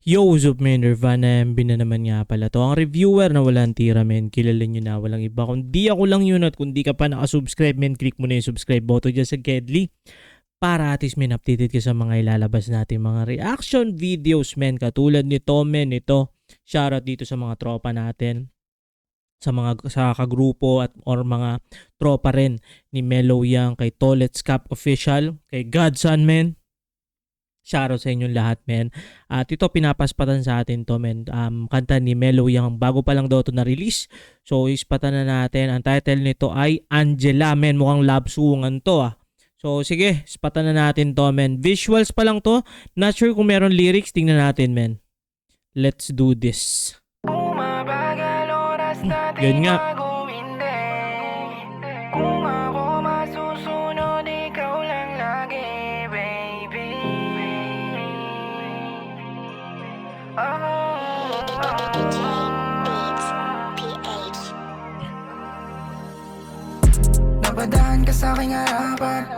Yo, what's up men? Nirvana MB na naman nga pala to. Ang reviewer na walang tira men. Kilala nyo na walang iba. Kundi ako lang yun at kung di ka pa nakasubscribe men, click mo na yung subscribe button dyan sa Kedly. Para at least men, updated ka sa mga ilalabas natin mga reaction videos men. Katulad nito men, ito. Shoutout dito sa mga tropa natin. Sa kagrupo at or mga tropa rin ni Mellow Yang, kay Tolets Cap Official, kay Godson men. Shoutout sa inyong lahat, men. At ito, pinapaspatan sa atin to, men. Kanta ni Mellow Yang. Bago pa lang daw ito na-release. So, ispatan na natin. Ang title nito ay Angela, men. Mukhang love sungan to, ah. So, sige. Ispatan na natin to, men. Visuals pa lang to. Not sure kung meron lyrics. Tingnan natin, men. Let's do this. Yun nga. Kung ako masusunod, ikaw lang lagi, baby. Napadaan ka sa aking harapan,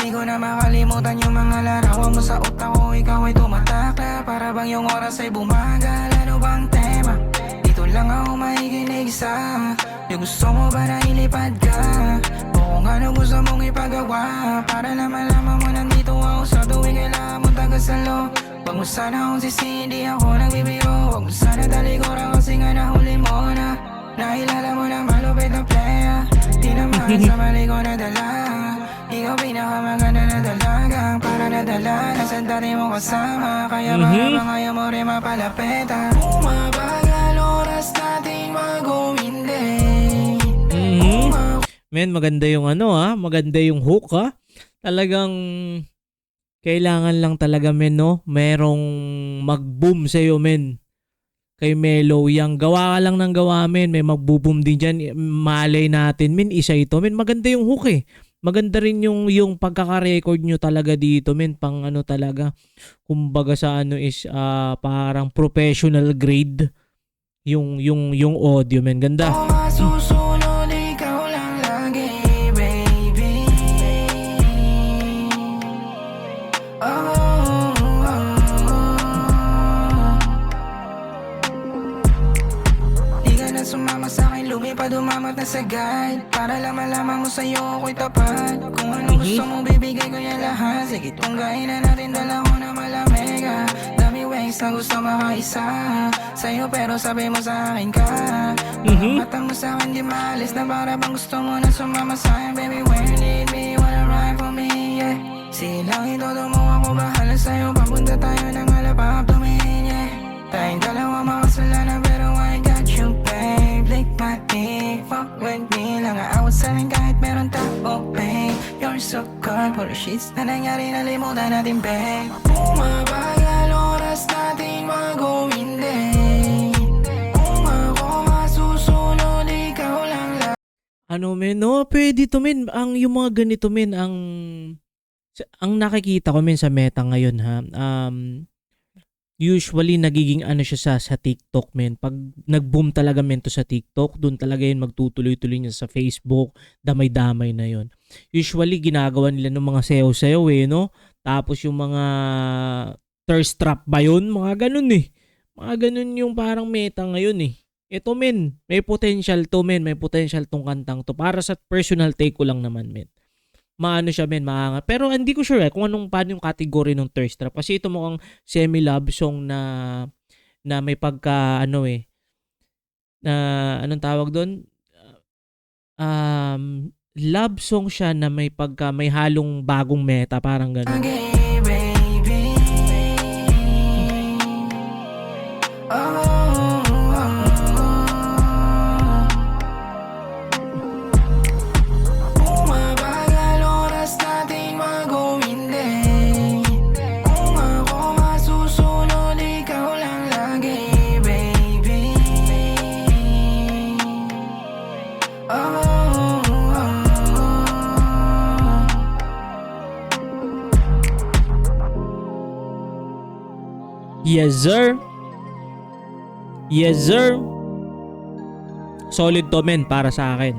di ko na makalimutan yung mga larawan mo sa utak ko. Ikaw ay tumatakla, para bang yung oras ay bumagal. Ano bang tema? Dito lang ako makikinig sa yung gusto mo ba na ilipad ka, o kung ano gusto mong ipagawa, para na malaman mo nandito ako sa tuwing kailangan mo tagasalo. Wag mo sana akong sisi, hindi ako nagbibiro. Wag mo sana talikuran kasi nga nahuli mo na. Nakilala mo na malupit na playa. Di naman sa mali ko nadala. Ikaw pinakamaganda na dalagang para nadala. Nasandari mo kasama, kaya mahabang ayaw mo rin mapalapitan. Bumabagal oras natin mag-umindi. Men, maganda yung maganda yung hook ha. Talagang kailangan lang talaga men, no? Merong mag-boom sa'yo men. Kay Mellow Yang. Gawa ka lang ng gawa men. May mag-boom din dyan. Malay natin men. Isa ito men. Maganda yung hook eh. Maganda rin yung pagkaka-record nyo talaga dito men. Pang ano talaga. Kumbaga sa ano is parang professional grade. Yung audio men. Ganda. Masusunod, ikaw lang lagi, baby. Di ka na sumama sa'kin, lumipad umamat na sa guide, para lang malaman mo sa'yo ako'y tapat. Kung anong gusto mo, bibigay ko yan lahat. Sige, tunggain na natin, dala ko na malamig. Dami ways na gusto makaisa sa'yo, pero sabi mo sa akin ka. Mata mo sa'kin di maalis na, para bang gusto mo na sumama sa'kin. Baby, when you need me, you wanna ride for me, yeah. Silang itodo mo, ako bahala sa'yo. Papunta tayo ng alapap, tumingin, yeah. Tayong dalawa makasalanan, pero I got you, babe. Lick my teeth, fuck with me. Lang aawat sa'kin kahit meron tao, babe. You're so cold, puro shits na nangyari, nalimutan natin, babe. Bumabagal oras natin mag-umindi. Kung ako masusunod, ikaw lang lang. Ano men, no, pwede to men. Yung mga ganito men, ang nakikita ko men sa meta ngayon ha. Usually nagiging ano siya sa TikTok men. Pag nag-boom talaga men to sa TikTok, doon talaga yun magtutuloy-tuloy niya sa Facebook, damay-damay na yon. Usually ginagawa nila ng mga sayaw-sayaw eh, no? Tapos yung mga thirst trap ba yun? Mga ganun eh. Mga ganun yung parang meta ngayon eh. Ito men, may potential to men, may potential tong kantang to. Para sa personal take ko lang naman men. Maano siya men, maangat. Pero hindi ko sure kung paano yung category ng thirst trap. Kasi ito mukhang semi-love song na may pagka na anong tawag doon? Love song siya na may halong bagong meta, parang gano'n. Yes sir. Yes sir. Solid to men para sa akin.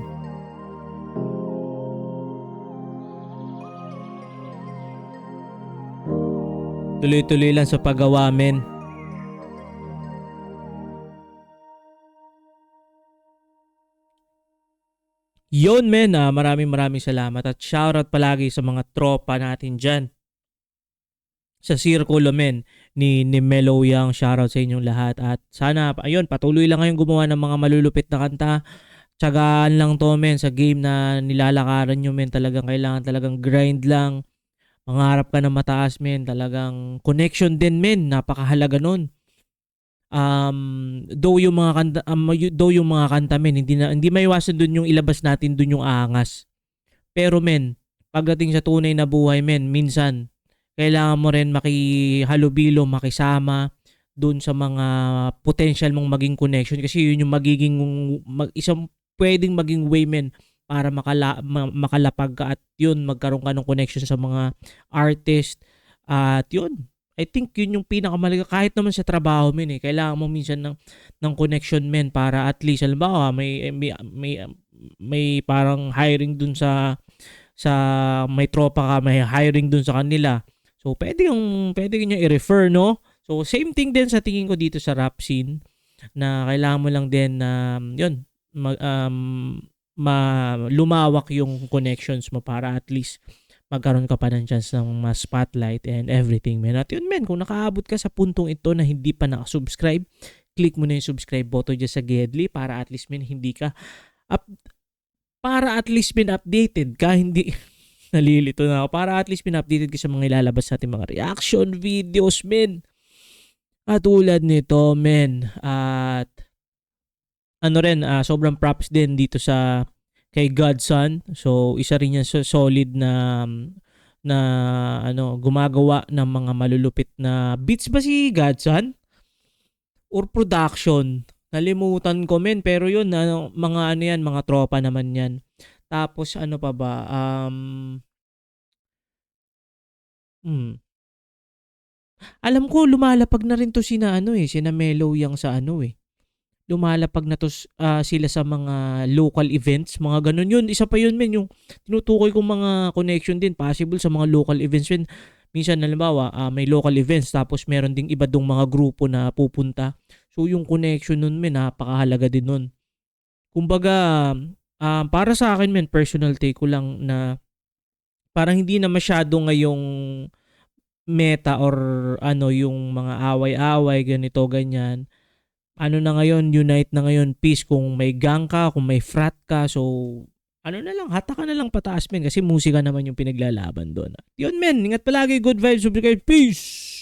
Tuloy-tuloy lang sa paggawa men. Yun men, maraming salamat at shoutout palagi sa mga tropa natin dyan sa Circulo men ni Melo Yang. Shoutout sa inyong lahat at sana ayun patuloy lang kayong gumawa ng mga malulupit na kanta. Tsagaan lang to men sa game na nilalakaran nyo men. Talagang kailangan talagang grind lang. Mangarap ka na mataas men. Talagang connection din men. Napakahalaga nun. Though yung mga kanta men, hindi maiwasan dun yung ilabas natin dun yung aangas. Pero men, pagdating sa tunay na buhay men, minsan kailangan mo rin makihalubilo, makisama dun sa mga potential mong maging connection kasi yun yung magiging isang pwedeng maging way men para makalapag ka at yun magkaroon ka ng connection sa mga artist at yun. I think yun yung pinakamalaga kahit naman sa trabaho men kailangan mo minsan ng connection men para at least halimbawa may parang hiring dun sa may tropa ka, may hiring dun sa kanila. So pwede niyo i-refer no. So same thing din sa tingin ko dito sa rap scene na kailangan mo lang din na yun lumawak yung connections mo para at least magkaroon ka pa ng chance ng mas spotlight and everything men. At yun men, kung nakaabot ka sa puntong ito na hindi pa nakasubscribe, click mo na yung subscribe button dyan sa Gedli para at least men updated ka, hindi nalilito na ako, para at least updated ka sa mga ilalabas natin mga reaction videos men. At tulad nito men, at sobrang props din dito sa kay Godson. So isa rin yan solid na gumagawa ng mga malulupit na beats ba si Godson? Or production? Nalimutan ko men, pero yun mga tropa naman yan. Tapos ano pa ba? Alam ko lumalapag na rin to sina Melo Yang sa lumalapag na to sila sa mga local events, mga ganun yun. Isa pa yun men, yung tinutukoy kong mga connection din possible sa mga local events men. Minsan halimbawa may local events tapos meron ding iba dong mga grupo na pupunta. So yung connection nun men, napakahalaga din nun. Kumbaga para sa akin men, personal take ko lang na parang hindi na masyado ngayong meta or yung mga away-away ganito ganyan. Na ngayon, unite na ngayon, peace. Kung may gang ka, kung may frat ka, so hata ka na lang pataas men kasi musika naman yung pinaglalaban doon. Yun men, ingat palagi, good vibes, peace!